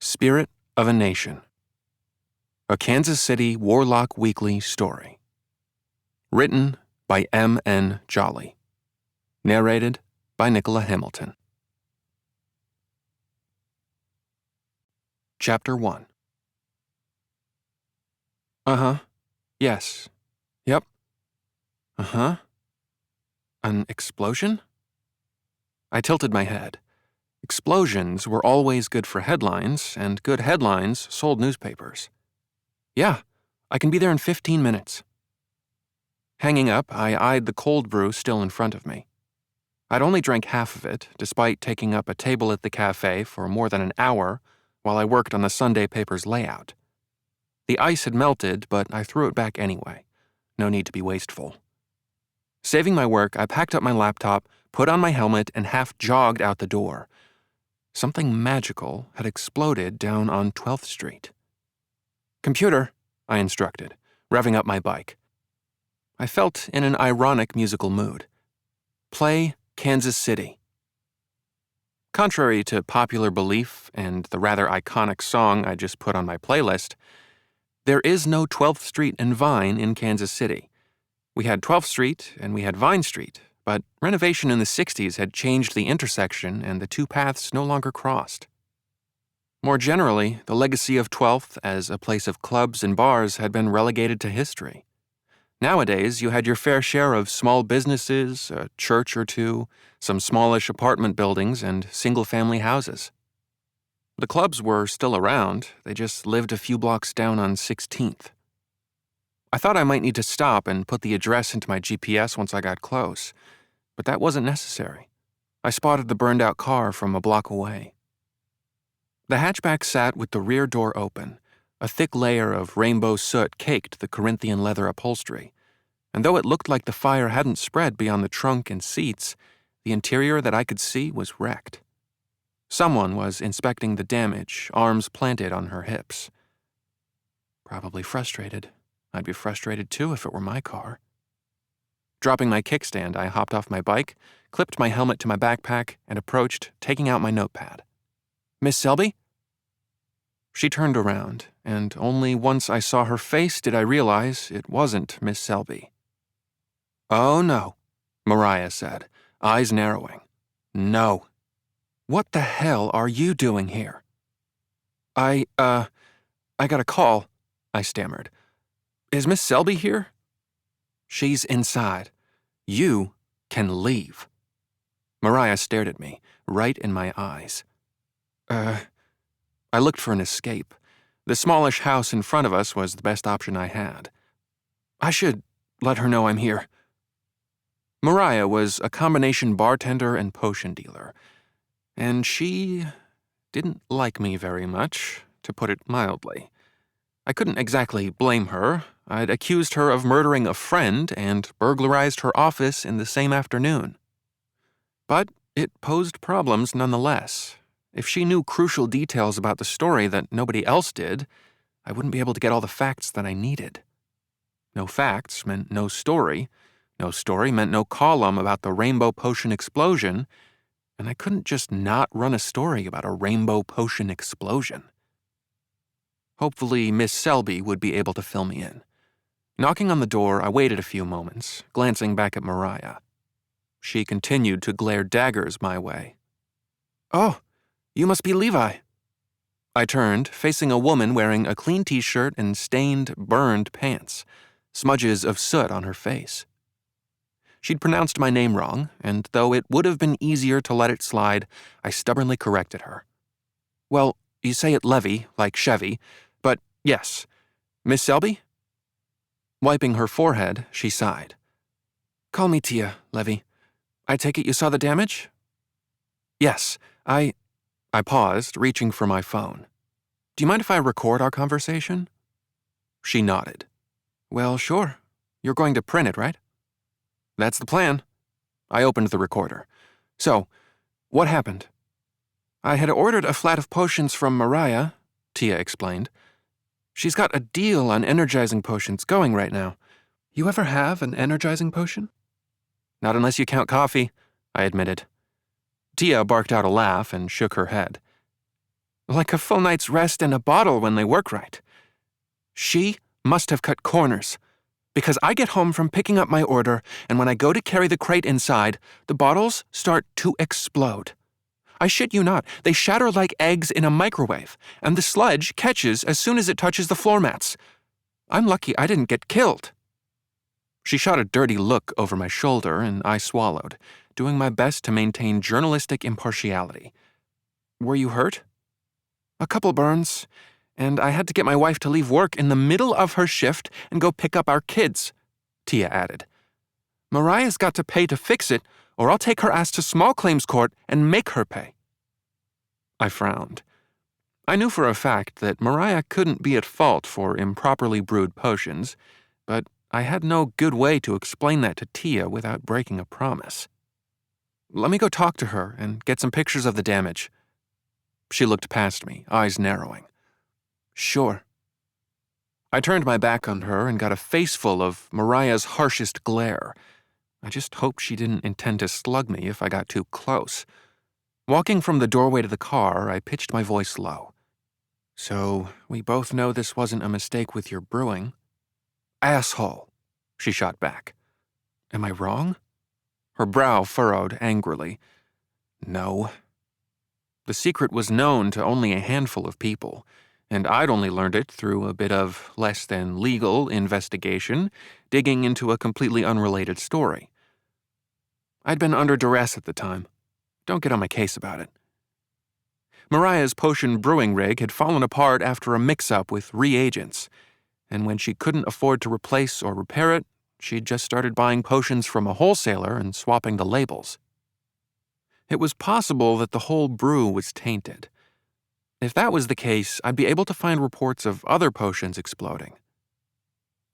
Spirit of a Nation. A Kansas City Warlock Weekly story. Written by M.N. Jolly. Narrated by Nicola Hamilton. Chapter 1. Uh-huh. Yes. Yep. Uh-huh. An explosion? I tilted my head. Explosions were always good for headlines, and good headlines sold newspapers. Yeah, I can be there in 15 minutes. Hanging up, I eyed the cold brew still in front of me. I'd only drank half of it, despite taking up a table at the cafe for more than an hour while I worked on the Sunday paper's layout. The ice had melted, but I threw it back anyway. No need to be wasteful. Saving my work, I packed up my laptop, put on my helmet, and half-jogged out the door. Something magical had exploded down on 12th Street. "Computer," I instructed, revving up my bike. I felt in an ironic musical mood. Play Kansas City. Contrary to popular belief and the rather iconic song I just put on my playlist, there is no 12th Street and Vine in Kansas City. We had 12th Street and we had Vine Street, but renovation in the 60s had changed the intersection and the two paths no longer crossed. More generally, the legacy of 12th as a place of clubs and bars had been relegated to history. Nowadays, you had your fair share of small businesses, a church or two, some smallish apartment buildings, and single-family houses. The clubs were still around, they just lived a few blocks down on 16th. I thought I might need to stop and put the address into my GPS once I got close, but that wasn't necessary. I spotted the burned-out car from a block away. The hatchback sat with the rear door open. A thick layer of rainbow soot caked the Corinthian leather upholstery, and though it looked like the fire hadn't spread beyond the trunk and seats, the interior that I could see was wrecked. Someone was inspecting the damage, arms planted on her hips. Probably frustrated. I'd be frustrated too if it were my car. Dropping my kickstand, I hopped off my bike, clipped my helmet to my backpack, and approached, taking out my notepad. "Miss Selby?" She turned around, and only once I saw her face did I realize it wasn't Miss Selby. "Oh, no," Mariah said, eyes narrowing. "No. What the hell are you doing here?" I got a call," I stammered. "Is Miss Selby here?" "She's inside. You can leave." Mariah stared at me, right in my eyes. I looked for an escape. The smallish house in front of us was the best option I had. "I should let her know I'm here." Mariah was a combination bartender and potion dealer, and she didn't like me very much, to put it mildly. I couldn't exactly blame her. I'd accused her of murdering a friend and burglarized her office in the same afternoon. But it posed problems nonetheless. If she knew crucial details about the story that nobody else did, I wouldn't be able to get all the facts that I needed. No facts meant no story. No story meant no column about the rainbow potion explosion, and I couldn't just not run a story about a rainbow potion explosion. Hopefully, Miss Selby would be able to fill me in. Knocking on the door, I waited a few moments, glancing back at Mariah. She continued to glare daggers my way. "Oh, you must be Levi." I turned, facing a woman wearing a clean t-shirt and stained, burned pants, smudges of soot on her face. She'd pronounced my name wrong, and though it would have been easier to let it slide, I stubbornly corrected her. "Well, you say it Levy, like Chevy, but yes. Miss Selby?" Wiping her forehead, she sighed. "Call me Tia, Levy. I take it you saw the damage?" "Yes, I paused, reaching for my phone. "Do you mind if I record our conversation?" She nodded. "Well, sure. You're going to print it, right?" "That's the plan." I opened the recorder. "So, what happened?" "I had ordered a flat of potions from Mariah," Tia explained. "She's got a deal on energizing potions going right now. You ever have an energizing potion?" "Not unless you count coffee," I admitted. Tia barked out a laugh and shook her head. Like a full night's rest in a bottle when they work right. She must have cut corners, because I get home from picking up my order, and when I go to carry the crate inside, the bottles start to explode. I shit you not, they shatter like eggs in a microwave, and the sludge catches as soon as it touches the floor mats. I'm lucky I didn't get killed. She shot a dirty look over my shoulder, and I swallowed, doing my best to maintain journalistic impartiality. Were you hurt? A couple burns, and I had to get my wife to leave work in the middle of her shift and go pick up our kids, Tia added. Mariah's got to pay to fix it, or I'll take her ass to small claims court and make her pay. I frowned. I knew for a fact that Mariah couldn't be at fault for improperly brewed potions, but I had no good way to explain that to Tia without breaking a promise. Let me go talk to her and get some pictures of the damage. She looked past me, eyes narrowing. Sure. I turned my back on her and got a face full of Mariah's harshest glare. I just hoped she didn't intend to slug me if I got too close. Walking from the doorway to the car, I pitched my voice low. So, we both know this wasn't a mistake with your brewing. Asshole, she shot back. Am I wrong? Her brow furrowed angrily. No. The secret was known to only a handful of people, and I'd only learned it through a bit of less than legal investigation, digging into a completely unrelated story. I'd been under duress at the time. Don't get on my case about it. Mariah's potion brewing rig had fallen apart after a mix-up with reagents, and when she couldn't afford to replace or repair it, she'd just started buying potions from a wholesaler and swapping the labels. It was possible that the whole brew was tainted. If that was the case, I'd be able to find reports of other potions exploding.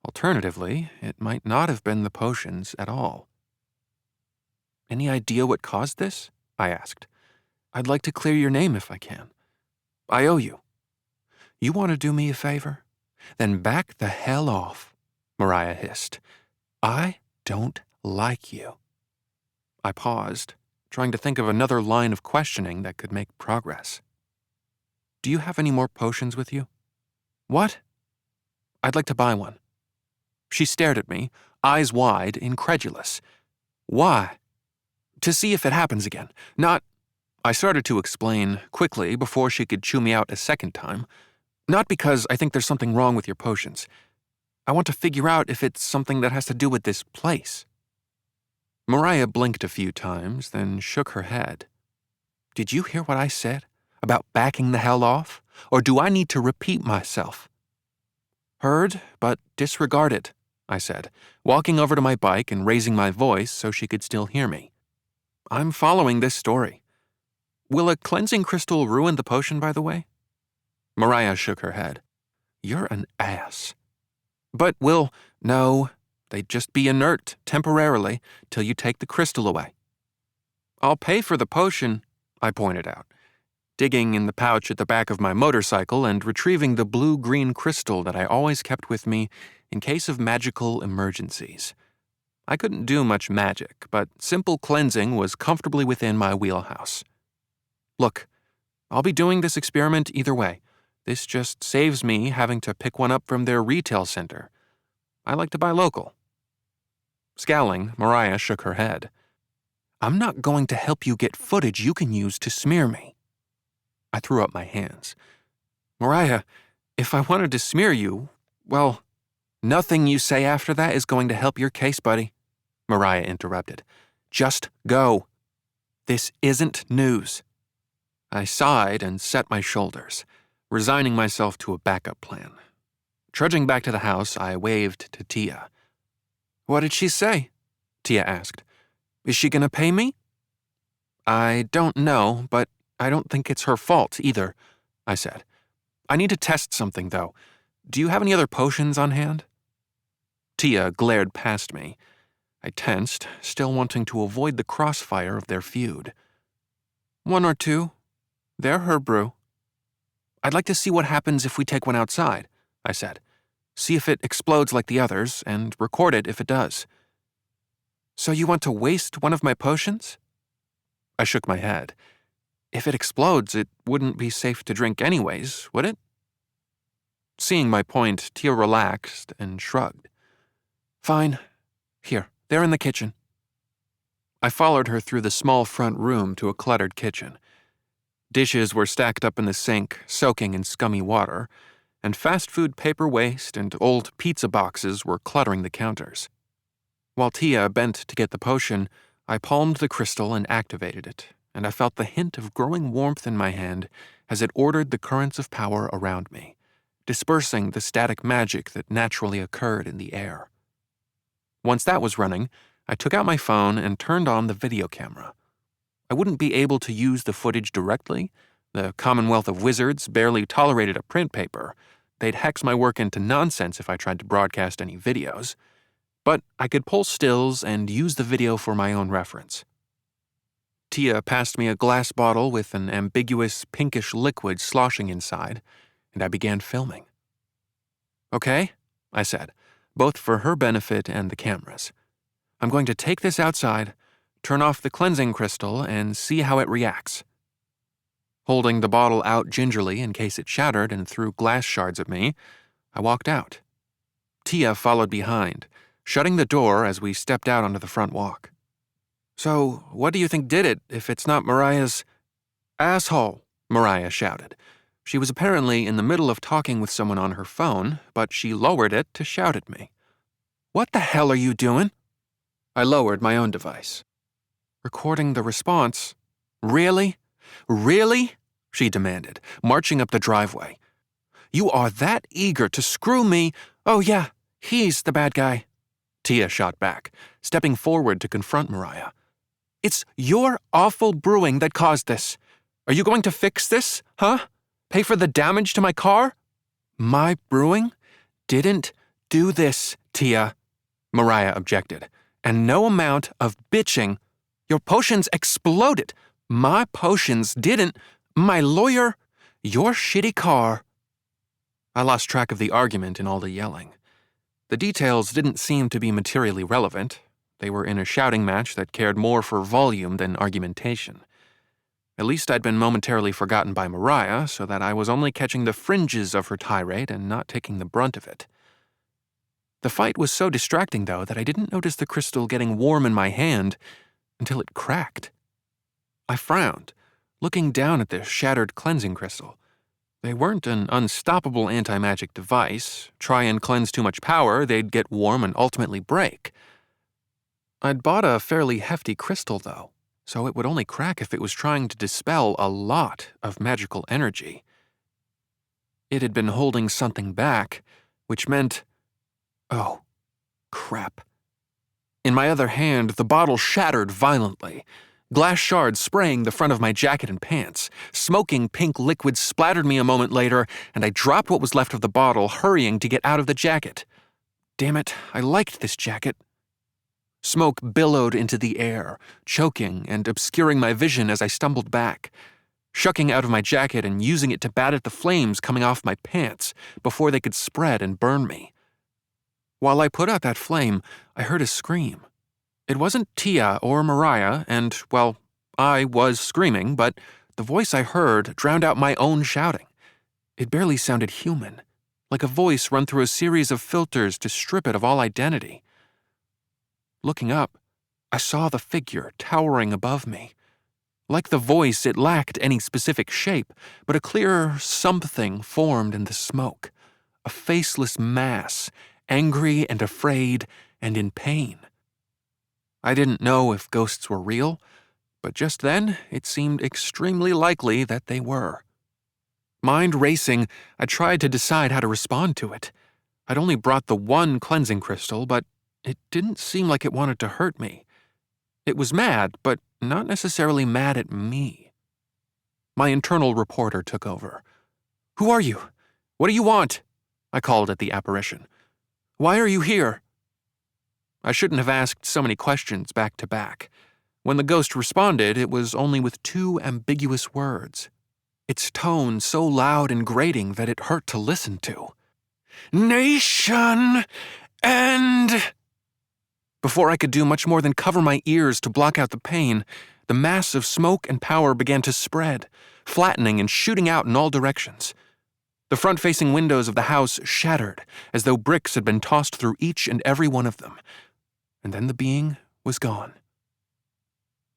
Alternatively, it might not have been the potions at all. Any idea what caused this? I asked. I'd like to clear your name if I can. I owe you. You want to do me a favor? Then back the hell off, Mariah hissed. I don't like you. I paused, trying to think of another line of questioning that could make progress. Do you have any more potions with you? What? I'd like to buy one. She stared at me, eyes wide, incredulous. Why? To see if it happens again, not... I started to explain, quickly, before she could chew me out a second time. Not because I think there's something wrong with your potions. I want to figure out if it's something that has to do with this place. Mariah blinked a few times, then shook her head. Did you hear what I said about backing the hell off? Or do I need to repeat myself? Heard, but disregarded, I said, walking over to my bike and raising my voice so she could still hear me. I'm following this story. Will a cleansing crystal ruin the potion, by the way? Mariah shook her head. You're an ass. But no, they'd just be inert, temporarily, till you take the crystal away. I'll pay for the potion, I pointed out, digging in the pouch at the back of my motorcycle and retrieving the blue-green crystal that I always kept with me in case of magical emergencies. I couldn't do much magic, but simple cleansing was comfortably within my wheelhouse. Look, I'll be doing this experiment either way. This just saves me having to pick one up from their retail center. I like to buy local. Scowling, Mariah shook her head. I'm not going to help you get footage you can use to smear me. I threw up my hands. Mariah, if I wanted to smear you, well, nothing you say after that is going to help your case, buddy, Mariah interrupted. Just go. This isn't news. I sighed and set my shoulders, resigning myself to a backup plan. Trudging back to the house, I waved to Tia. What did she say? Tia asked. Is she gonna pay me? I don't know, but I don't think it's her fault either, I said. I need to test something, though. Do you have any other potions on hand? Tia glared past me. I tensed, still wanting to avoid the crossfire of their feud. One or two. They're her brew. I'd like to see what happens if we take one outside, I said. See if it explodes like the others, and record it if it does. So you want to waste one of my potions? I shook my head. If it explodes, it wouldn't be safe to drink anyways, would it? Seeing my point, Tia relaxed and shrugged. Fine. Here, they're in the kitchen. I followed her through the small front room to a cluttered kitchen. Dishes were stacked up in the sink, soaking in scummy water, and fast food paper waste and old pizza boxes were cluttering the counters. While Tia bent to get the potion, I palmed the crystal and activated it, and I felt the hint of growing warmth in my hand as it ordered the currents of power around me, dispersing the static magic that naturally occurred in the air. Once that was running, I took out my phone and turned on the video camera. I wouldn't be able to use the footage directly. The Commonwealth of Wizards barely tolerated a print paper. They'd hex my work into nonsense if I tried to broadcast any videos. But I could pull stills and use the video for my own reference. Tia passed me a glass bottle with an ambiguous pinkish liquid sloshing inside, and I began filming. Okay, I said, both for her benefit and the camera's. I'm going to take this outside, turn off the cleansing crystal, and see how it reacts. Holding the bottle out gingerly in case it shattered and threw glass shards at me, I walked out. Tia followed behind, shutting the door as we stepped out onto the front walk. So, what do you think did it if it's not Mariah's... Asshole, Mariah shouted. She was apparently in the middle of talking with someone on her phone, but she lowered it to shout at me. What the hell are you doing? I lowered my own device. Recording the response. Really? Really? She demanded, marching up the driveway. You are that eager to screw me? Oh yeah, he's the bad guy. Tia shot back, stepping forward to confront Mariah. It's your awful brewing that caused this. Are you going to fix this, huh? Pay for the damage to my car? My brewing didn't do this, Tia, Mariah objected. And no amount of bitching. Your potions exploded. My potions didn't. My lawyer, your shitty car. I lost track of the argument in all the yelling. The details didn't seem to be materially relevant. They were in a shouting match that cared more for volume than argumentation. At least I'd been momentarily forgotten by Mariah, so that I was only catching the fringes of her tirade and not taking the brunt of it. The fight was so distracting, though, that I didn't notice the crystal getting warm in my hand until it cracked. I frowned, looking down at the shattered cleansing crystal. They weren't an unstoppable anti-magic device. Try and cleanse too much power, they'd get warm and ultimately break. I'd bought a fairly hefty crystal, though, so it would only crack if it was trying to dispel a lot of magical energy. It had been holding something back, which meant... Oh, crap. In my other hand, the bottle shattered violently. Glass shards spraying the front of my jacket and pants. Smoking pink liquid splattered me a moment later, and I dropped what was left of the bottle, hurrying to get out of the jacket. Damn it, I liked this jacket. Smoke billowed into the air, choking and obscuring my vision as I stumbled back, shucking out of my jacket and using it to bat at the flames coming off my pants before they could spread and burn me. While I put out that flame, I heard a scream. It wasn't Tia or Mariah, and, well, I was screaming, but the voice I heard drowned out my own shouting. It barely sounded human, like a voice run through a series of filters to strip it of all identity. Looking up, I saw the figure towering above me. Like the voice, it lacked any specific shape, but a clear something formed in the smoke. A faceless mass, angry and afraid and in pain. I didn't know if ghosts were real, but just then it seemed extremely likely that they were. Mind racing, I tried to decide how to respond to it. I'd only brought the one cleansing crystal, but it didn't seem like it wanted to hurt me. It was mad, but not necessarily mad at me. My internal reporter took over. "Who are you? What do you want?" I called at the apparition. "Why are you here?" I shouldn't have asked so many questions back to back. When the ghost responded, it was only with two ambiguous words. Its tone so loud and grating that it hurt to listen to. "Nation and..." Before I could do much more than cover my ears to block out the pain, the mass of smoke and power began to spread, flattening and shooting out in all directions. The front-facing windows of the house shattered, as though bricks had been tossed through each and every one of them. And then the being was gone.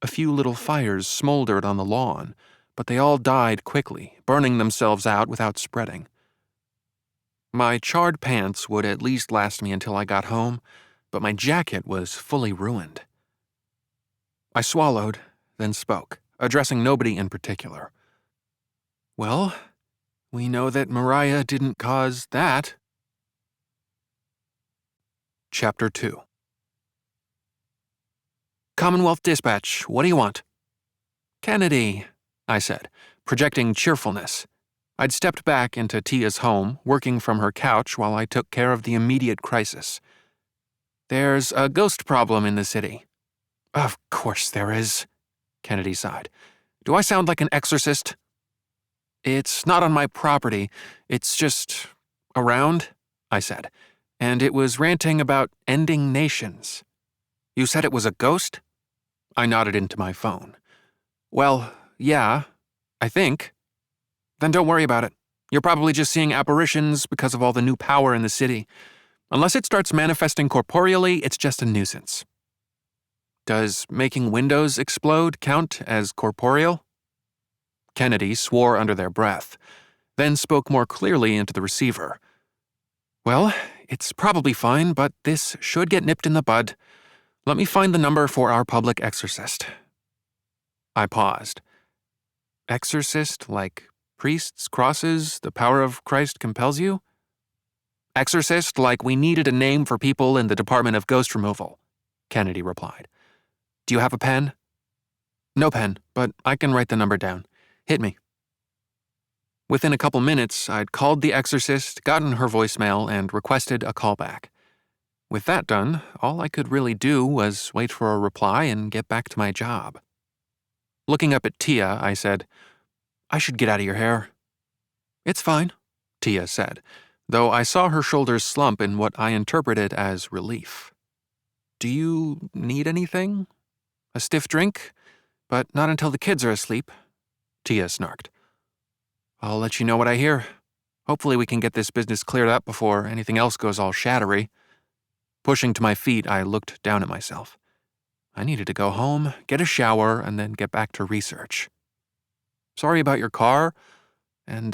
A few little fires smoldered on the lawn, but they all died quickly, burning themselves out without spreading. My charred pants would at least last me until I got home, but my jacket was fully ruined. I swallowed, then spoke, addressing nobody in particular. Well, we know that Mariah didn't cause that. Chapter 2. Commonwealth Dispatch, what do you want? Kennedy, I said, projecting cheerfulness. I'd stepped back into Tia's home, working from her couch while I took care of the immediate crisis. There's a ghost problem in the city. Of course there is, Kennedy sighed. Do I sound like an exorcist? It's not on my property. It's just around, I said, and it was ranting about ending nations. You said it was a ghost? I nodded into my phone. Well, yeah, I think. Then don't worry about it. You're probably just seeing apparitions because of all the new power in the city. Unless it starts manifesting corporeally, it's just a nuisance. Does making windows explode count as corporeal? Kennedy swore under their breath, then spoke more clearly into the receiver. Well, it's probably fine, but this should get nipped in the bud. Let me find the number for our public exorcist. I paused. Exorcist, like priests, crosses, the power of Christ compels you? Exorcist, like we needed a name for people in the Department of Ghost Removal, Kennedy replied. Do you have a pen? No pen, but I can write the number down. Hit me. Within a couple minutes, I'd called the exorcist, gotten her voicemail, and requested a callback. With that done, all I could really do was wait for a reply and get back to my job. Looking up at Tia, I said, I should get out of your hair. It's fine, Tia said, though I saw her shoulders slump in what I interpreted as relief. Do you need anything? A stiff drink? But not until the kids are asleep, Tia snarked. I'll let you know what I hear. Hopefully we can get this business cleared up before anything else goes all shattery. Pushing to my feet, I looked down at myself. I needed to go home, get a shower, and then get back to research. Sorry about your car, and,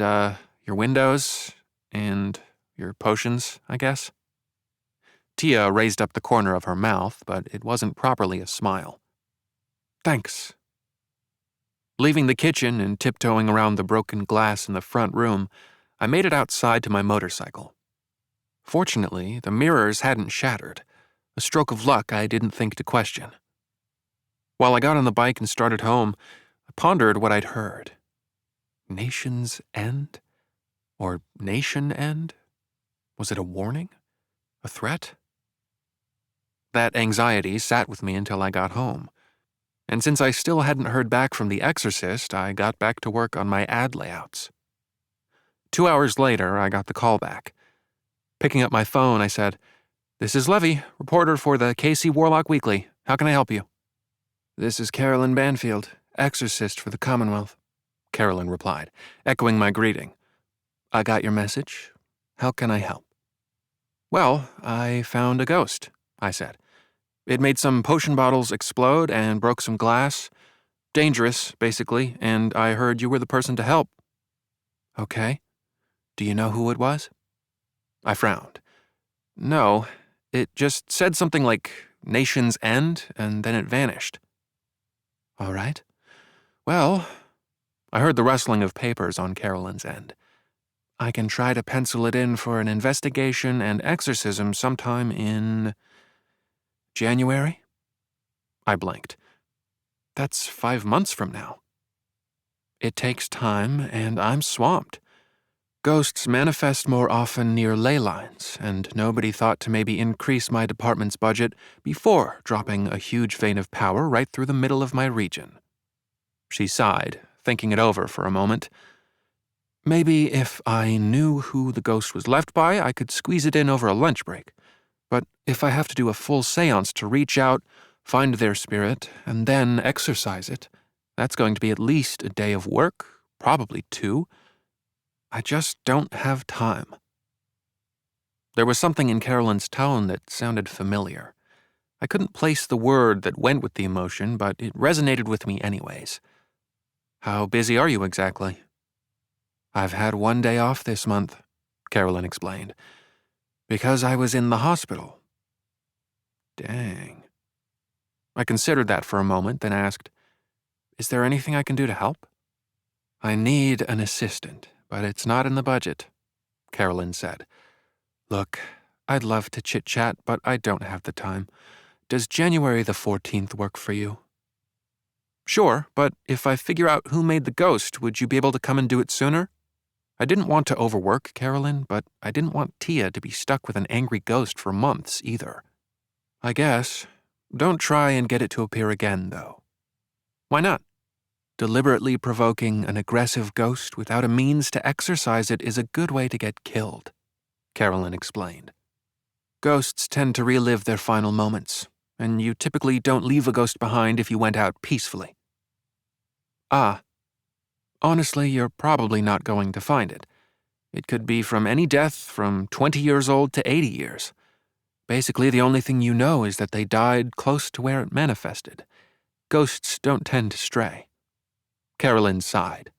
your windows, and your potions, I guess. Tia raised up the corner of her mouth, but it wasn't properly a smile. Thanks. Leaving the kitchen and tiptoeing around the broken glass in the front room, I made it outside to my motorcycle. Fortunately, the mirrors hadn't shattered, a stroke of luck I didn't think to question. While I got on the bike and started home, I pondered what I'd heard. Nation's end? Or nation end? Was it a warning? A threat? That anxiety sat with me until I got home. And since I still hadn't heard back from the exorcist, I got back to work on my ad layouts. 2 hours later, I got the call back. Picking up my phone, I said, This is Levi, reporter for the Kansas City Warlock Weekly. How can I help you? This is Carolyn Banfield, exorcist for the Commonwealth, Carolyn replied, echoing my greeting. I got your message. How can I help? Well, I found a ghost, I said. It made some potion bottles explode and broke some glass. Dangerous, basically, and I heard you were the person to help. Okay. Do you know who it was? I frowned. No, it just said something like Nation's End, and then it vanished. All right. Well, I heard the rustling of papers on Carolyn's end. I can try to pencil it in for an investigation and exorcism sometime in January? I blinked. That's 5 months from now. It takes time, and I'm swamped. Ghosts manifest more often near ley lines, and nobody thought to maybe increase my department's budget before dropping a huge vein of power right through the middle of my region. She sighed, thinking it over for a moment. Maybe if I knew who the ghost was left by, I could squeeze it in over a lunch break. But if I have to do a full seance to reach out, find their spirit, and then exorcise it. That's going to be at least a day of work, probably 2. I just don't have time." There was something in Carolyn's tone that sounded familiar. I couldn't place the word that went with the emotion, but it resonated with me anyways. "How busy are you exactly?" "I've had 1 day off this month," Carolyn explained, "because I was in the hospital." Dang. I considered that for a moment, then asked, "Is there anything I can do to help?" "I need an assistant, but it's not in the budget," Carolyn said. "Look, I'd love to chit-chat, but I don't have the time. Does January the 14th work for you?" "Sure, but if I figure out who made the ghost, would you be able to come and do it sooner?" I didn't want to overwork Carolyn, but I didn't want Tia to be stuck with an angry ghost for months either. "I guess. Don't try and get it to appear again, though." "Why not?" "Deliberately provoking an aggressive ghost without a means to exorcise it is a good way to get killed," Carolyn explained. "Ghosts tend to relive their final moments, and you typically don't leave a ghost behind if you went out peacefully." "Ah. Honestly, you're probably not going to find it. It could be from any death from 20 years old to 80 years. Basically, the only thing you know is that they died close to where it manifested. Ghosts don't tend to stray." Carolyn sighed.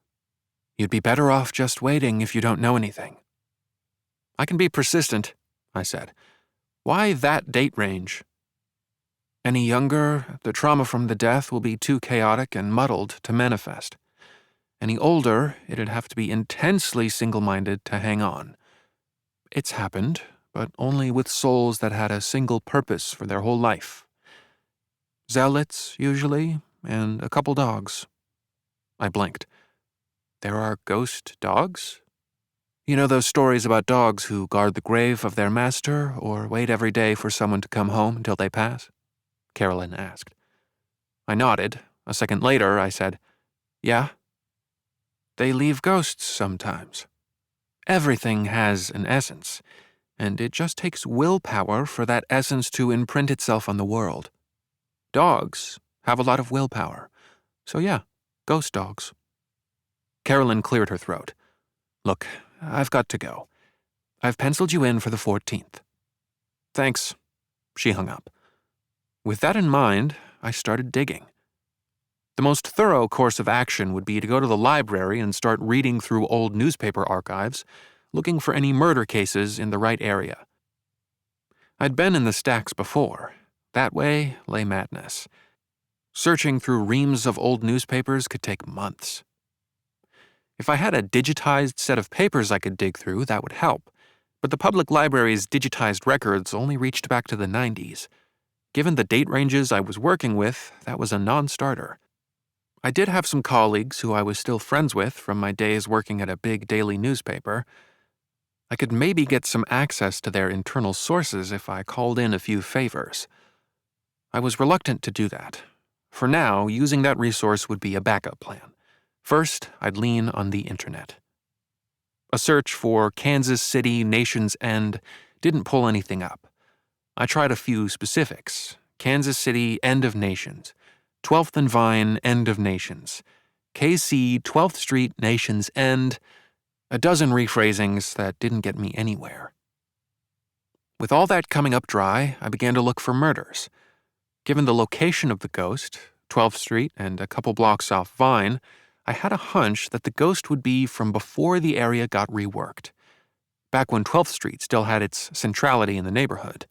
"You'd be better off just waiting if you don't know anything." "I can be persistent," I said. "Why that date range?" "Any younger, the trauma from the death will be too chaotic and muddled to manifest. Any older, it'd have to be intensely single-minded to hang on. It's happened, but only with souls that had a single purpose for their whole life. Zealots, usually, and a couple dogs." I blinked. "There are ghost dogs?" "You know those stories about dogs who guard the grave of their master or wait every day for someone to come home until they pass?" Carolyn asked. I nodded. A second later, I said, "Yeah." "They leave ghosts sometimes. Everything has an essence, and it just takes willpower for that essence to imprint itself on the world. Dogs have a lot of willpower. So yeah, ghost dogs." Carolyn cleared her throat. "Look, I've got to go. I've penciled you in for the 14th. "Thanks." She hung up. With that in mind, I started digging. The most thorough course of action would be to go to the library and start reading through old newspaper archives, looking for any murder cases in the right area. I'd been in the stacks before. That way lay madness. Searching through reams of old newspapers could take months. If I had a digitized set of papers I could dig through, that would help, but the public library's digitized records only reached back to the 90s. Given the date ranges I was working with, that was a non-starter. I did have some colleagues who I was still friends with from my days working at a big daily newspaper. I could maybe get some access to their internal sources if I called in a few favors. I was reluctant to do that. For now, using that resource would be a backup plan. First, I'd lean on the internet. A search for Kansas City Nation's End didn't pull anything up. I tried a few specifics. Kansas City End of Nations, 12th and Vine End of Nations, KC 12th Street Nation's End, a dozen rephrasings that didn't get me anywhere. With all that coming up dry, I began to look for murders. Given the location of the ghost, 12th Street and a couple blocks off Vine, I had a hunch that the ghost would be from before the area got reworked, back when 12th Street still had its centrality in the neighborhood.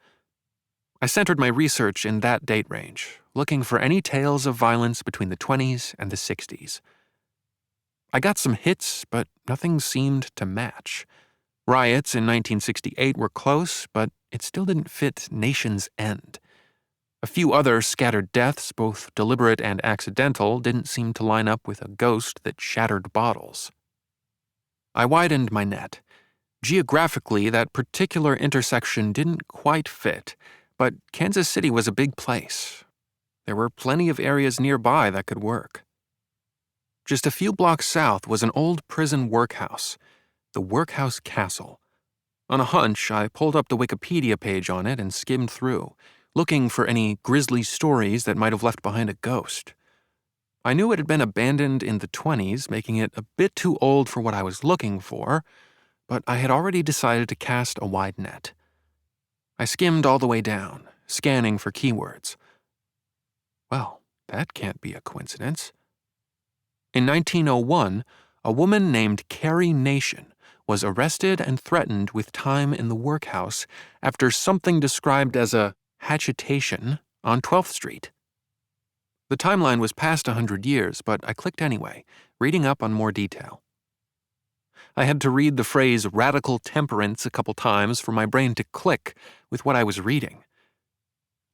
I centered my research in that date range, looking for any tales of violence between the 20s and the 60s. I got some hits, but nothing seemed to match. Riots in 1968 were close, but it still didn't fit Nation's End. A few other scattered deaths, both deliberate and accidental, didn't seem to line up with a ghost that shattered bottles. I widened my net. Geographically, that particular intersection didn't quite fit, but Kansas City was a big place. There were plenty of areas nearby that could work. Just a few blocks south was an old prison workhouse, the Workhouse Castle. On a hunch, I pulled up the Wikipedia page on it and skimmed through, looking for any grisly stories that might have left behind a ghost. I knew it had been abandoned in the 20s, making it a bit too old for what I was looking for, but I had already decided to cast a wide net. I skimmed all the way down, scanning for keywords. Well, that can't be a coincidence. In 1901, a woman named Carrie Nation was arrested and threatened with time in the workhouse after something described as a hatchetation on 12th Street. The timeline was past 100 years, but I clicked anyway, reading up on more detail. I had to read the phrase radical temperance a couple times for my brain to click with what I was reading.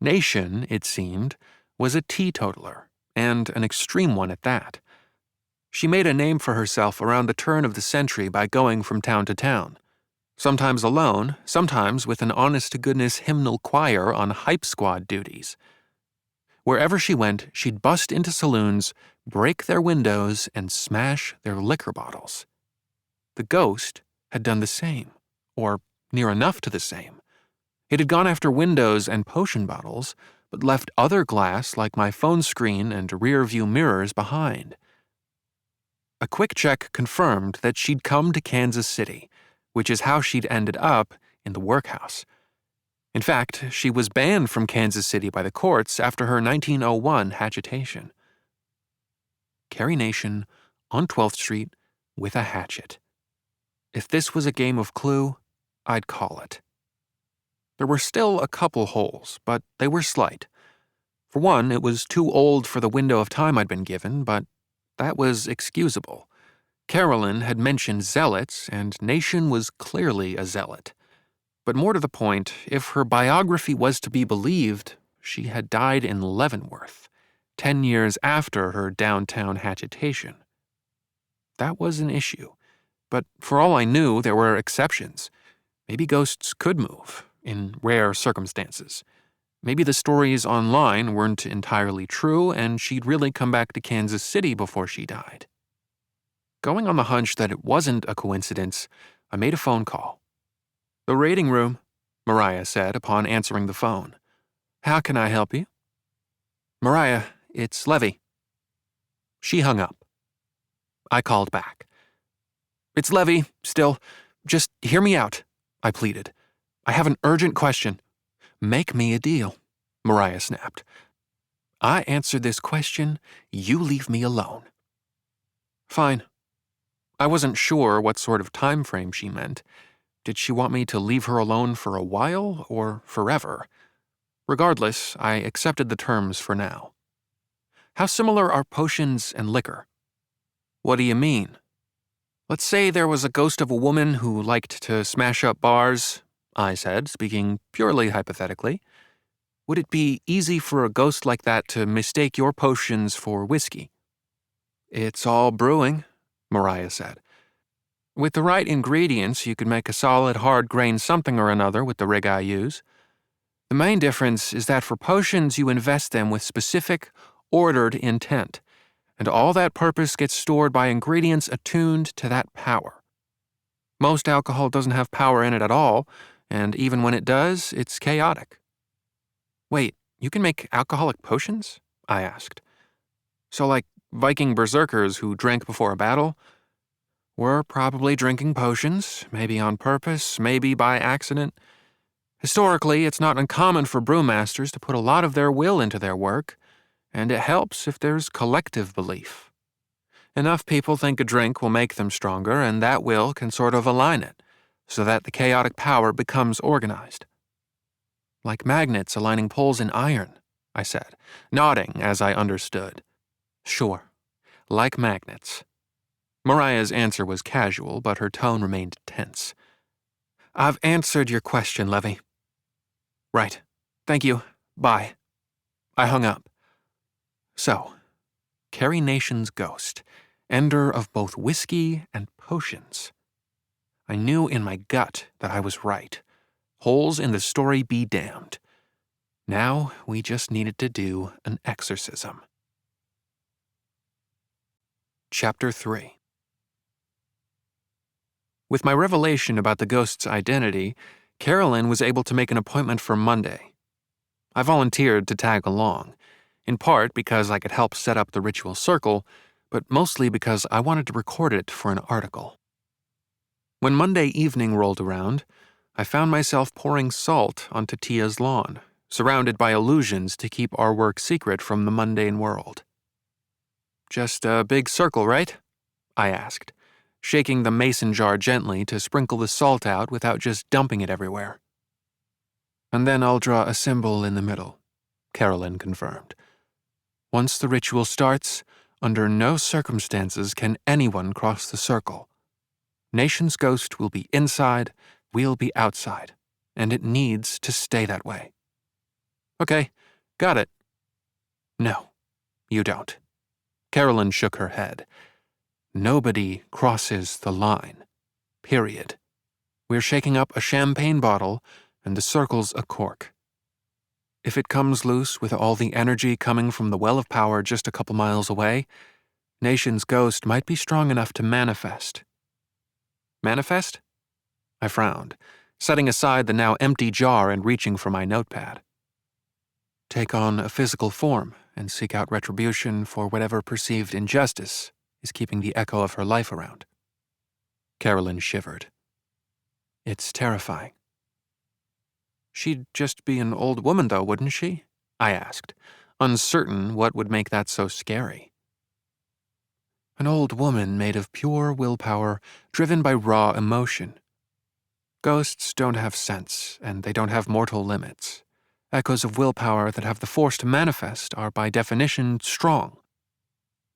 Nation, it seemed, was a teetotaler, and an extreme one at that. She made a name for herself around the turn of the century by going from town to town, sometimes alone, sometimes with an honest-to-goodness hymnal choir on hype squad duties. Wherever she went, she'd bust into saloons, break their windows, and smash their liquor bottles. The ghost had done the same, or near enough to the same. It had gone after windows and potion bottles, but left other glass like my phone screen and rear-view mirrors behind. A quick check confirmed that she'd come to Kansas City, which is how she'd ended up in the workhouse. In fact, she was banned from Kansas City by the courts after her 1901 hatchetation. Carrie Nation on 12th Street with a hatchet. If this was a game of Clue, I'd call it. There were still a couple holes, but they were slight. For one, it was too old for the window of time I'd been given, but that was excusable. Carolyn had mentioned zealots, and Nation was clearly a zealot. But more to the point, if her biography was to be believed, she had died in Leavenworth, 10 years after her downtown hatchetation. That was an issue, but for all I knew, there were exceptions. Maybe ghosts could move, in rare circumstances. Maybe the stories online weren't entirely true, and she'd really come back to Kansas City before she died. Going on the hunch that it wasn't a coincidence, I made a phone call. "The reading room," Mariah said upon answering the phone. "How can I help you?" "Mariah, it's Levi." She hung up. I called back. "It's Levi, still. Just hear me out," I pleaded. "I have an urgent question." "Make me a deal," Mariah snapped. "I answer this question, you leave me alone." Fine. I wasn't sure what sort of time frame she meant. Did she want me to leave her alone for a while or forever? Regardless, I accepted the terms for now. How similar are potions and liquor? What do you mean? Let's say there was a ghost of a woman who liked to smash up bars, I said, speaking purely hypothetically. Would it be easy for a ghost like that to mistake your potions for whiskey? It's all brewing, Mariah said. With the right ingredients, you could make a solid, hard-grained something or another with the rig I use. The main difference is that for potions, you invest them with specific, ordered intent, and all that purpose gets stored by ingredients attuned to that power. Most alcohol doesn't have power in it at all, and even when it does, it's chaotic. Wait, you can make alcoholic potions? I asked. So like Viking berserkers who drank before a battle? We're probably drinking potions, maybe on purpose, maybe by accident. Historically, it's not uncommon for brewmasters to put a lot of their will into their work, and it helps if there's collective belief. Enough people think a drink will make them stronger, and that will can sort of align it, so that the chaotic power becomes organized. Like magnets aligning poles in iron, I said, nodding as I understood. Sure, like magnets. Mariah's answer was casual, but her tone remained tense. I've answered your question, Levi. Right. Thank you. Bye. I hung up. So, Carrie Nation's ghost, ender of both whiskey and potions. I knew in my gut that I was right. Holes in the story be damned. Now we just needed to do an exorcism. Chapter 3. With my revelation about the ghost's identity, Carolyn was able to make an appointment for Monday. I volunteered to tag along, in part because I could help set up the ritual circle, but mostly because I wanted to record it for an article. When Monday evening rolled around, I found myself pouring salt onto Tia's lawn, surrounded by illusions to keep our work secret from the mundane world. "Just a big circle, right?" I asked, shaking the mason jar gently to sprinkle the salt out without just dumping it everywhere. "And then I'll draw a symbol in the middle," Carolyn confirmed. "Once the ritual starts, under no circumstances can anyone cross the circle. Nation's ghost will be inside, we'll be outside, and it needs to stay that way." "Okay, got it." "No, you don't." Carolyn shook her head. "Nobody crosses the line. Period. We're shaking up a champagne bottle, and the circle's a cork. If it comes loose with all the energy coming from the well of power just a couple miles away, Nation's ghost might be strong enough to manifest." "Manifest?" I frowned, setting aside the now empty jar and reaching for my notepad. "Take on a physical form and seek out retribution for whatever perceived injustice is keeping the echo of her life around." Carolyn shivered. "It's terrifying." "She'd just be an old woman, though, wouldn't she?" I asked, uncertain what would make that so scary. "An old woman made of pure willpower, driven by raw emotion. Ghosts don't have sense, and they don't have mortal limits. Echoes of willpower that have the force to manifest are by definition strong.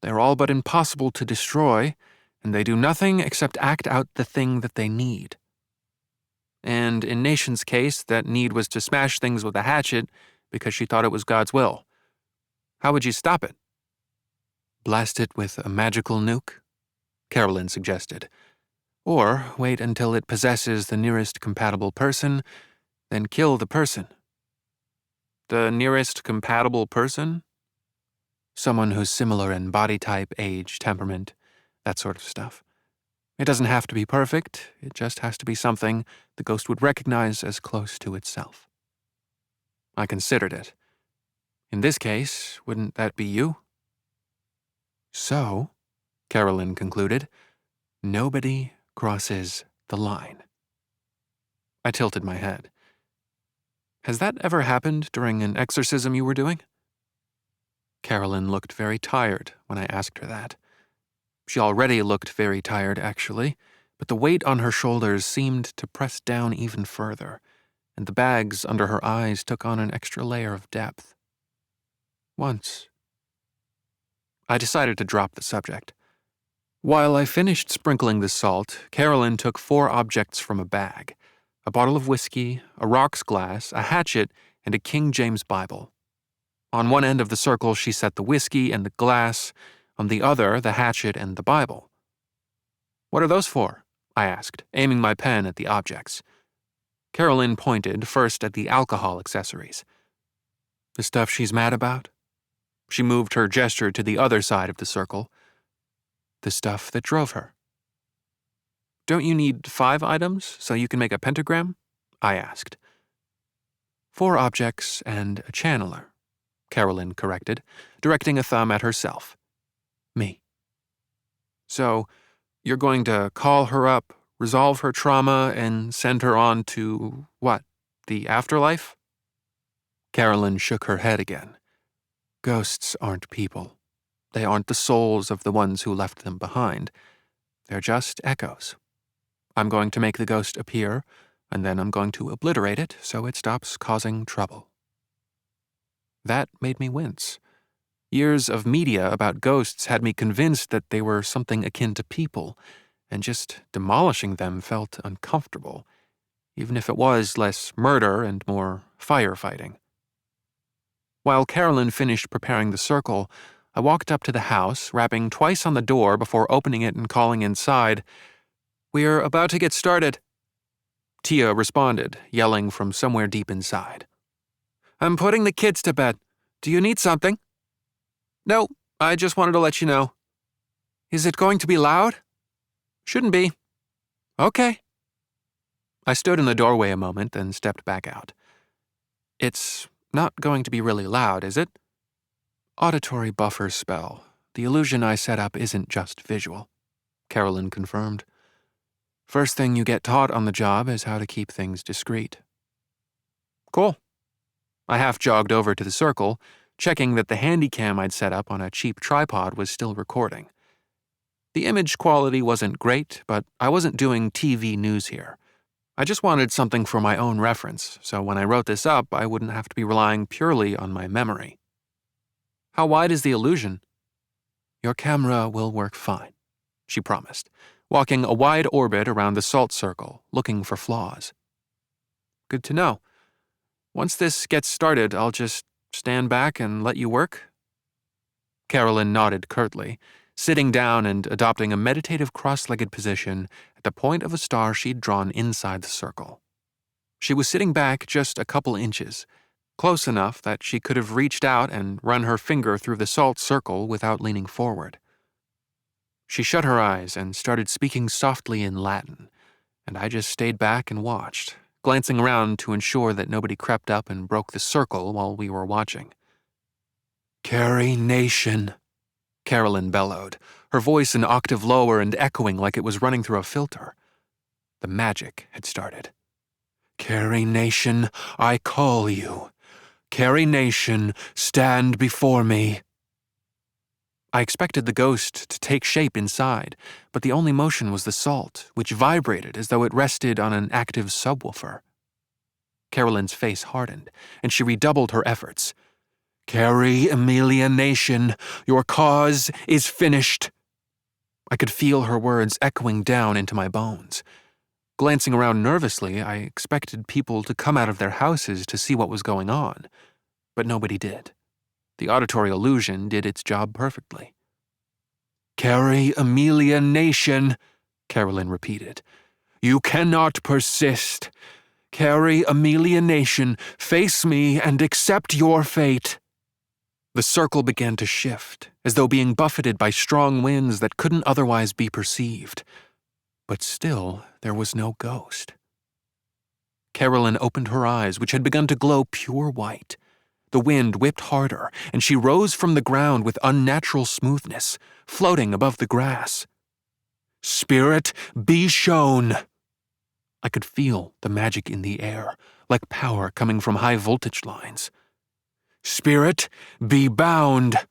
They're all but impossible to destroy, and they do nothing except act out the thing that they need. And in Nation's case, that need was to smash things with a hatchet because she thought it was God's will. How would you stop it?" "Blast it with a magical nuke?" Carolyn suggested. "Or wait until it possesses the nearest compatible person, then kill the person." "The nearest compatible person?" "Someone who's similar in body type, age, temperament, that sort of stuff. It doesn't have to be perfect, it just has to be something the ghost would recognize as close to itself." I considered it. "In this case, wouldn't that be you?" "So," Carolyn concluded, "nobody crosses the line." I tilted my head. "Has that ever happened during an exorcism you were doing?" Carolyn looked very tired when I asked her that. She already looked very tired, actually, but the weight on her shoulders seemed to press down even further, and the bags under her eyes took on an extra layer of depth. "Once." I decided to drop the subject. While I finished sprinkling the salt, Carolyn took 4 objects from a bag: a bottle of whiskey, a rocks glass, a hatchet, and a King James Bible. On one end of the circle, she set the whiskey and the glass, on the other, the hatchet and the Bible. "What are those for?" I asked, aiming my pen at the objects. Carolyn pointed first at the alcohol accessories. "The stuff she's mad about?" She moved her gesture to the other side of the circle. "The stuff that drove her." "Don't you need 5 items so you can make a pentagram?" I asked. 4 objects and a channeler," Carolyn corrected, directing a thumb at herself. "Me." "So, you're going to call her up, resolve her trauma, and send her on to, what, the afterlife?" Carolyn shook her head again. "Ghosts aren't people. They aren't the souls of the ones who left them behind. They're just echoes. I'm going to make the ghost appear, and then I'm going to obliterate it so it stops causing trouble." That made me wince. Years of media about ghosts had me convinced that they were something akin to people, and just demolishing them felt uncomfortable, even if it was less murder and more firefighting. While Carolyn finished preparing the circle, I walked up to the house, rapping twice on the door before opening it and calling inside, "We're about to get started." Tia responded, yelling from somewhere deep inside. "I'm putting the kids to bed. Do you need something?" "No, I just wanted to let you know." "Is it going to be loud?" "Shouldn't be." "Okay." I stood in the doorway a moment and stepped back out. "It's Not going to be really loud, is it? Auditory buffer spell. The illusion I set up isn't just visual, Carolyn confirmed. First thing you get taught on the job is how to keep things discreet. Cool. I half-jogged over to the circle, checking that the handycam I'd set up on a cheap tripod was still recording. The image quality wasn't great, but I wasn't doing TV news here. I just wanted something for my own reference, so when I wrote this up, I wouldn't have to be relying purely on my memory. How wide is the illusion? Your camera will work fine, she promised, walking a wide orbit around the salt circle, looking for flaws. Good to know. Once this gets started, I'll just stand back and let you work? Carolyn nodded curtly, sitting down and adopting a meditative cross-legged position at the point of a star she'd drawn inside the circle. She was sitting back just a couple inches, close enough that she could have reached out and run her finger through the salt circle without leaning forward. She shut her eyes and started speaking softly in Latin, and I just stayed back and watched, glancing around to ensure that nobody crept up and broke the circle while we were watching. "Carry Nation," Carolyn bellowed, her voice an octave lower and echoing like it was running through a filter. The magic had started. "Carry Nation, I call you. Carry Nation, stand before me." I expected the ghost to take shape inside, but the only motion was the salt, which vibrated as though it rested on an active subwoofer. Carolyn's face hardened, and she redoubled her efforts. "Carry Amelia Nation, your cause is finished." I could feel her words echoing down into my bones. Glancing around nervously, I expected people to come out of their houses to see what was going on, but nobody did. The auditory illusion did its job perfectly. "Carry Amelia Nation," Carolyn repeated. "You cannot persist. Carry Amelia Nation, face me and accept your fate." The circle began to shift, as though being buffeted by strong winds that couldn't otherwise be perceived. But still, there was no ghost. Carolyn opened her eyes, which had begun to glow pure white. The wind whipped harder, and she rose from the ground with unnatural smoothness, floating above the grass. "Spirit, be shown." I could feel the magic in the air, like power coming from high-voltage lines. "Spirit, be bound."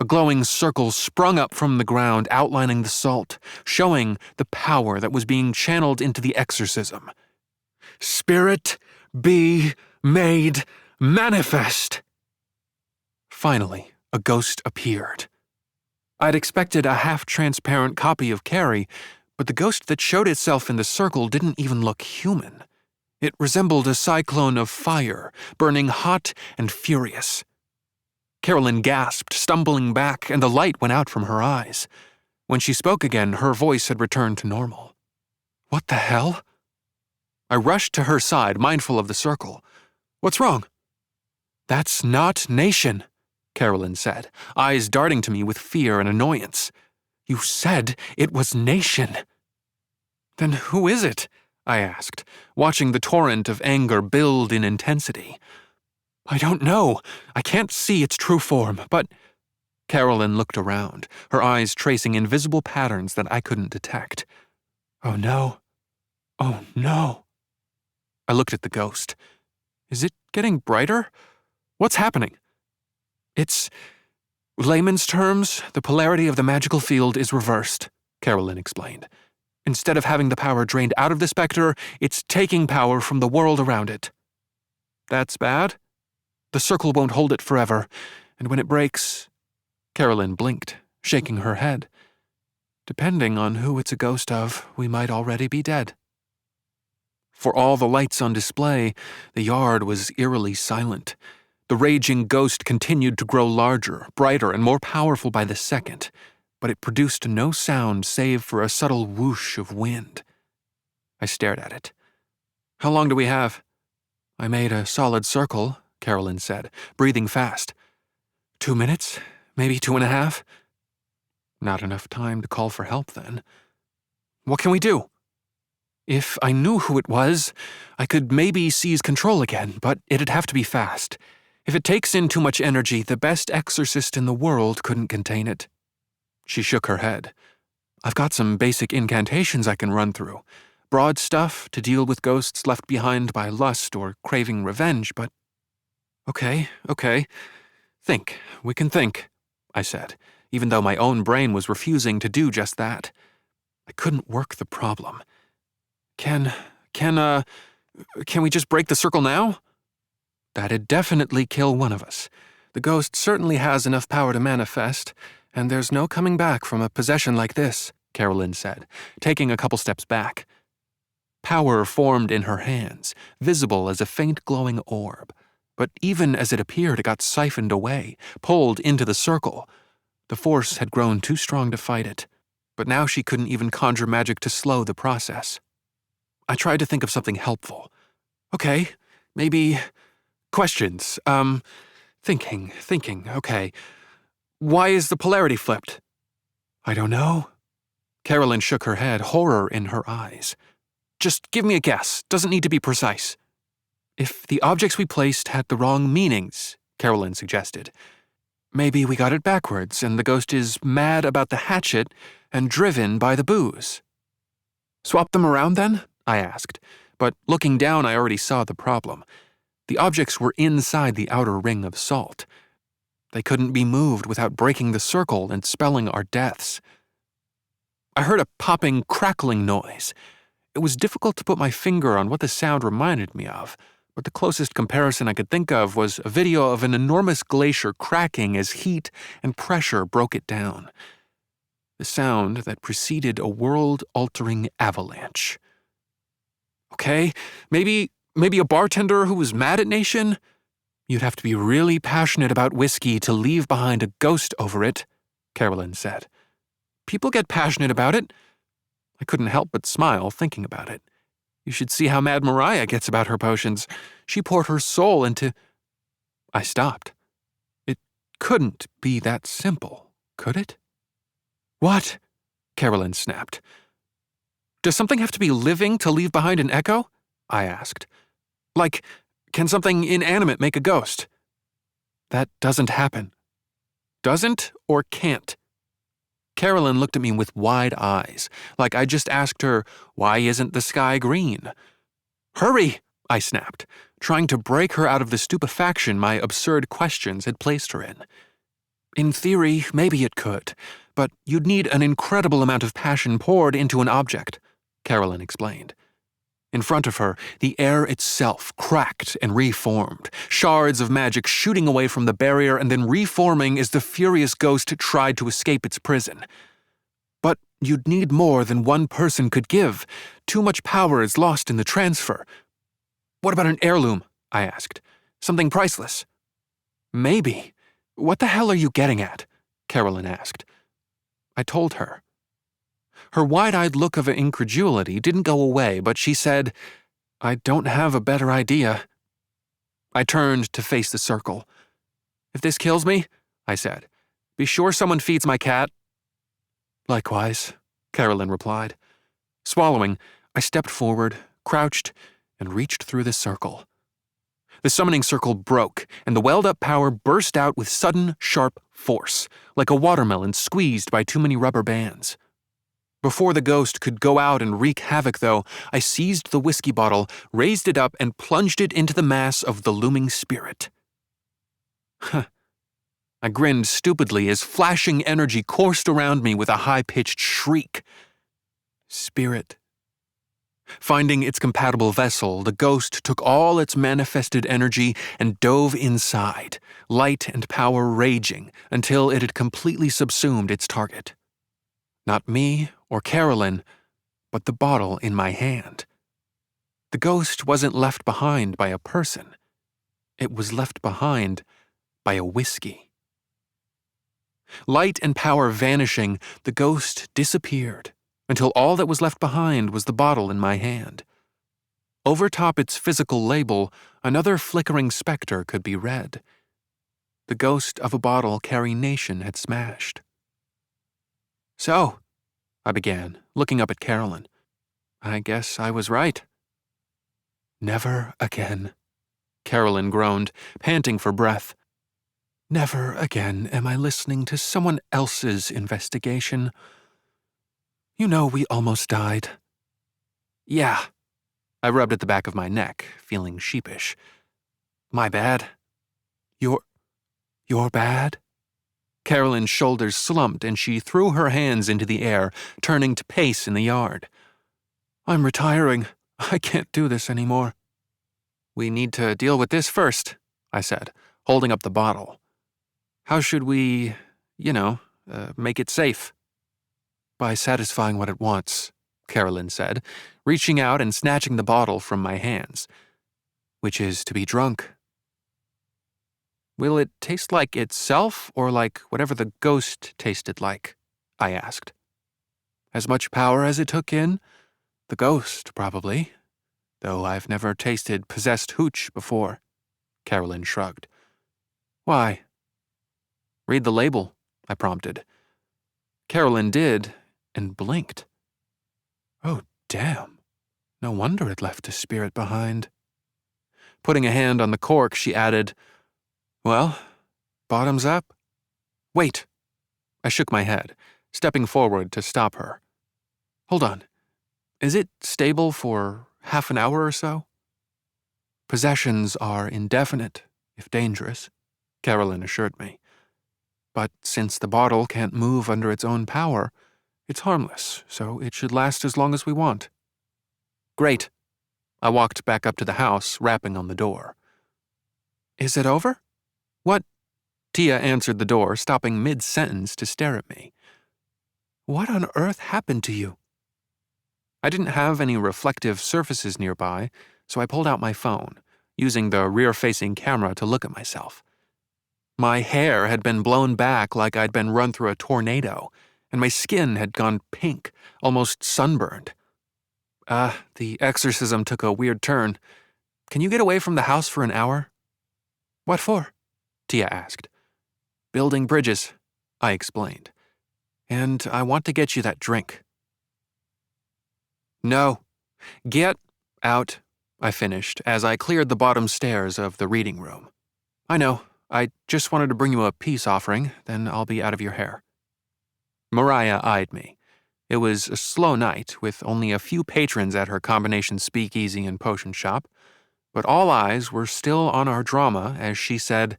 A glowing circle sprung up from the ground, outlining the salt, showing the power that was being channeled into the exorcism. "Spirit, be made manifest." Finally, a ghost appeared. I'd expected a half-transparent copy of Carrie, but the ghost that showed itself in the circle didn't even look human. It resembled a cyclone of fire, burning hot and furious. Carolyn gasped, stumbling back, and the light went out from her eyes. When she spoke again, her voice had returned to normal. "What the hell?" I rushed to her side, mindful of the circle. "What's wrong?" "That's not Nation," Carolyn said, eyes darting to me with fear and annoyance. "You said it was Nation." "Then who is it?" I asked, watching the torrent of anger build in intensity. "I don't know. I can't see its true form, but—" Carolyn looked around, her eyes tracing invisible patterns that I couldn't detect. "Oh no. Oh no." I looked at the ghost. "Is it getting brighter? What's happening?" "It's— layman's terms, the polarity of the magical field is reversed," Carolyn explained. "Instead of having the power drained out of the specter, it's taking power from the world around it." "That's bad? The circle won't hold it forever, and when it breaks—" Carolyn blinked, shaking her head. "Depending on who it's a ghost of, we might already be dead." For all the lights on display, the yard was eerily silent. The raging ghost continued to grow larger, brighter, and more powerful by the second, but it produced no sound save for a subtle whoosh of wind. I stared at it. "How long do we have?" "I made a solid circle," Carolyn said, breathing fast. 2 minutes, maybe 2.5. Not enough time to call for help, then. "What can we do?" If I knew who it was, I could maybe seize control again, but it'd have to be fast. If it takes in too much energy, the best exorcist in the world couldn't contain it. She shook her head. I've got some basic incantations I can run through. Broad stuff to deal with ghosts left behind by lust or craving revenge, but... Okay. We can think, I said, even though my own brain was refusing to do just that. I couldn't work the problem. Can we just break the circle now? That'd definitely kill one of us. The ghost certainly has enough power to manifest, and there's no coming back from a possession like this, Carolyn said, taking a couple steps back. Power formed in her hands, visible as a faint glowing orb. But even as it appeared, it got siphoned away, pulled into the circle. The force had grown too strong to fight it, but now she couldn't even conjure magic to slow the process. I tried to think of something helpful. Okay, maybe... questions. Thinking, okay. Why is the polarity flipped? I don't know. Carolyn shook her head, horror in her eyes. Just give me a guess. Doesn't need to be precise. If the objects we placed had the wrong meanings, Carolyn suggested. Maybe we got it backwards, and the ghost is mad about the hatchet and driven by the booze. Swap them around, then? I asked, but looking down I already saw the problem. The objects were inside the outer ring of salt. They couldn't be moved without breaking the circle and spelling our deaths. I heard a popping, crackling noise. It was difficult to put my finger on what the sound reminded me of, but the closest comparison I could think of was a video of an enormous glacier cracking as heat and pressure broke it down. The sound that preceded a world-altering avalanche. Okay, maybe a bartender who was mad at Nation? You'd have to be really passionate about whiskey to leave behind a ghost over it, Carolyn said. People get passionate about it. I couldn't help but smile thinking about it. You should see how mad Mariah gets about her potions. She poured her soul into... I stopped. It couldn't be that simple, could it? What? Carolyn snapped. Does something have to be living to leave behind an echo? I asked. Like, can something inanimate make a ghost? That doesn't happen. Doesn't or can't? Carolyn looked at me with wide eyes, like I just asked her, why isn't the sky green? Hurry, I snapped, trying to break her out of the stupefaction my absurd questions had placed her in. In theory, maybe it could, but you'd need an incredible amount of passion poured into an object, Carolyn explained. In front of her, the air itself cracked and reformed, shards of magic shooting away from the barrier and then reforming as the furious ghost tried to escape its prison. But you'd need more than one person could give. Too much power is lost in the transfer. What about an heirloom? I asked. Something priceless. Maybe. What the hell are you getting at? Carolyn asked. I told her. Her wide-eyed look of incredulity didn't go away, but she said, I don't have a better idea. I turned to face the circle. If this kills me, I said, be sure someone feeds my cat. Likewise, Carolyn replied. Swallowing, I stepped forward, crouched, and reached through the circle. The summoning circle broke, and the welled-up power burst out with sudden, sharp force, like a watermelon squeezed by too many rubber bands. Before the ghost could go out and wreak havoc, though, I seized the whiskey bottle, raised it up, and plunged it into the mass of the looming spirit. Huh. I grinned stupidly as flashing energy coursed around me with a high-pitched shriek. Spirit. Finding its compatible vessel, the ghost took all its manifested energy and dove inside, light and power raging, until it had completely subsumed its target. Not me or Carolyn, but the bottle in my hand. The ghost wasn't left behind by a person. It was left behind by a whiskey. Light and power vanishing, the ghost disappeared, until all that was left behind was the bottle in my hand. Overtop its physical label, another flickering specter could be read. The ghost of a bottle Carrie Nation had smashed. So, I began, looking up at Carolyn. I guess I was right. Never again, Carolyn groaned, panting for breath. Never again am I listening to someone else's investigation. You know we almost died. Yeah. I rubbed at the back of my neck, feeling sheepish. My bad. You're bad? Carolyn's shoulders slumped and she threw her hands into the air, turning to pace in the yard. I'm retiring. I can't do this anymore. We need to deal with this first, I said, holding up the bottle. How should we, make it safe? By satisfying what it wants, Carolyn said, reaching out and snatching the bottle from my hands. Which is to be drunk. Will it taste like itself or like whatever the ghost tasted like? I asked. As much power as it took in? The ghost, probably. Though I've never tasted possessed hooch before. Carolyn shrugged. Why? Read the label, I prompted. Carolyn did, and blinked. Oh, damn. No wonder it left a spirit behind. Putting a hand on the cork, she added, Well, bottoms up? Wait. I shook my head, stepping forward to stop her. Hold on. Is it stable for half an hour or so? Possessions are indefinite, if dangerous, Carolyn assured me. But since the bottle can't move under its own power, it's harmless, so it should last as long as we want. Great. I walked back up to the house, rapping on the door. Is it over? What? Tia answered the door, stopping mid-sentence to stare at me. What on earth happened to you? I didn't have any reflective surfaces nearby, so I pulled out my phone, using the rear-facing camera to look at myself. My hair had been blown back like I'd been run through a tornado, and my skin had gone pink, almost sunburned. The exorcism took a weird turn. Can you get away from the house for an hour? What for? Tia asked. Building bridges, I explained. And I want to get you that drink. No. Get out, I finished as I cleared the bottom stairs of the reading room. I know. I just wanted to bring you a peace offering, then I'll be out of your hair. Mariah eyed me. It was a slow night, with only a few patrons at her combination speakeasy and potion shop, but all eyes were still on our drama as she said,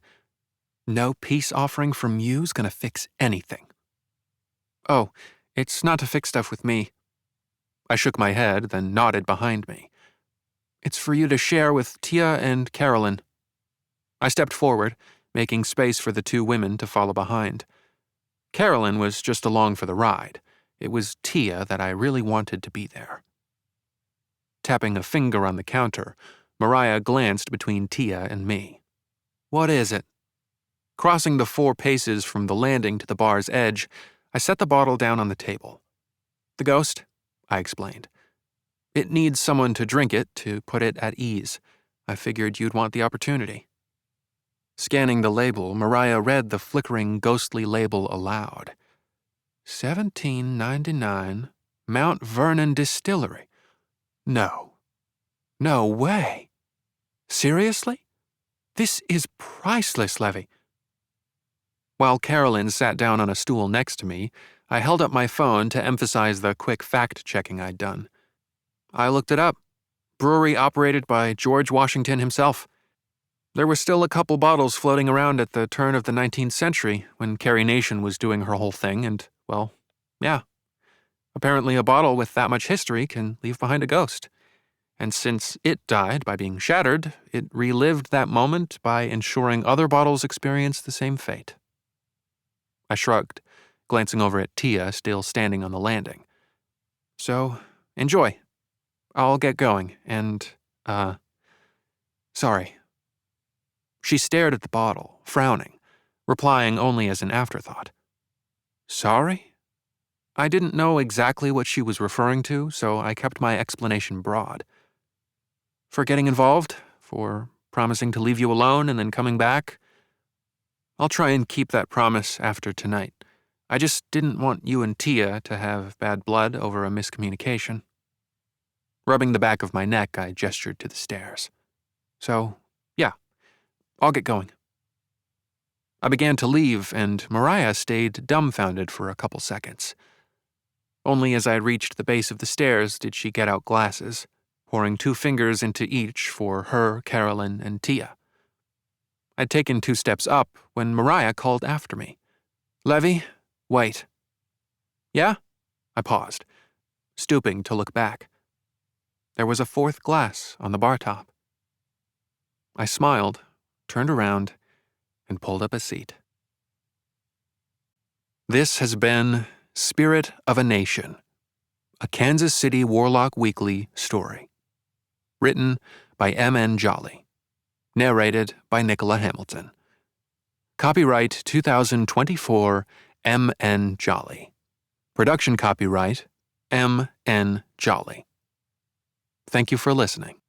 No peace offering from you's gonna fix anything. Oh, it's not to fix stuff with me. I shook my head, then nodded behind me. It's for you to share with Tia and Carolyn. I stepped forward, making space for the two women to follow behind. Carolyn was just along for the ride. It was Tia that I really wanted to be there. Tapping a finger on the counter, Mariah glanced between Tia and me. What is it? Crossing the 4 paces from the landing to the bar's edge, I set the bottle down on the table. The ghost, I explained. It needs someone to drink it to put it at ease. I figured you'd want the opportunity. Scanning the label, Mariah read the flickering, ghostly label aloud. 1799, Mount Vernon Distillery. No. No way. Seriously? This is priceless, Levi. While Carolyn sat down on a stool next to me, I held up my phone to emphasize the quick fact-checking I'd done. I looked it up. Brewery operated by George Washington himself. There were still a couple bottles floating around at the turn of the 19th century when Carrie Nation was doing her whole thing, and, well, yeah. Apparently a bottle with that much history can leave behind a ghost. And since it died by being shattered, it relived that moment by ensuring other bottles experience the same fate. I shrugged, glancing over at Tia still standing on the landing. So, enjoy. I'll get going, and, sorry. She stared at the bottle, frowning, replying only as an afterthought. Sorry? I didn't know exactly what she was referring to, so I kept my explanation broad. For getting involved, for promising to leave you alone and then coming back. I'll try and keep that promise after tonight. I just didn't want you and Tia to have bad blood over a miscommunication. Rubbing the back of my neck, I gestured to the stairs. So, yeah, I'll get going. I began to leave, and Mariah stayed dumbfounded for a couple seconds. Only as I reached the base of the stairs did she get out glasses, pouring 2 fingers into each for her, Carolyn, and Tia. I'd taken 2 steps up when Mariah called after me. "Levi, wait." "Yeah?" I paused, stooping to look back. There was a 4th glass on the bar top. I smiled, turned around, and pulled up a seat. This has been Spirit of a Nation, a Kansas City Warlock Weekly story. Written by M.N. Jolly. Narrated by Nicola Hamilton. Copyright 2024 M.N. Jolly. Production copyright M.N. Jolly. Thank you for listening.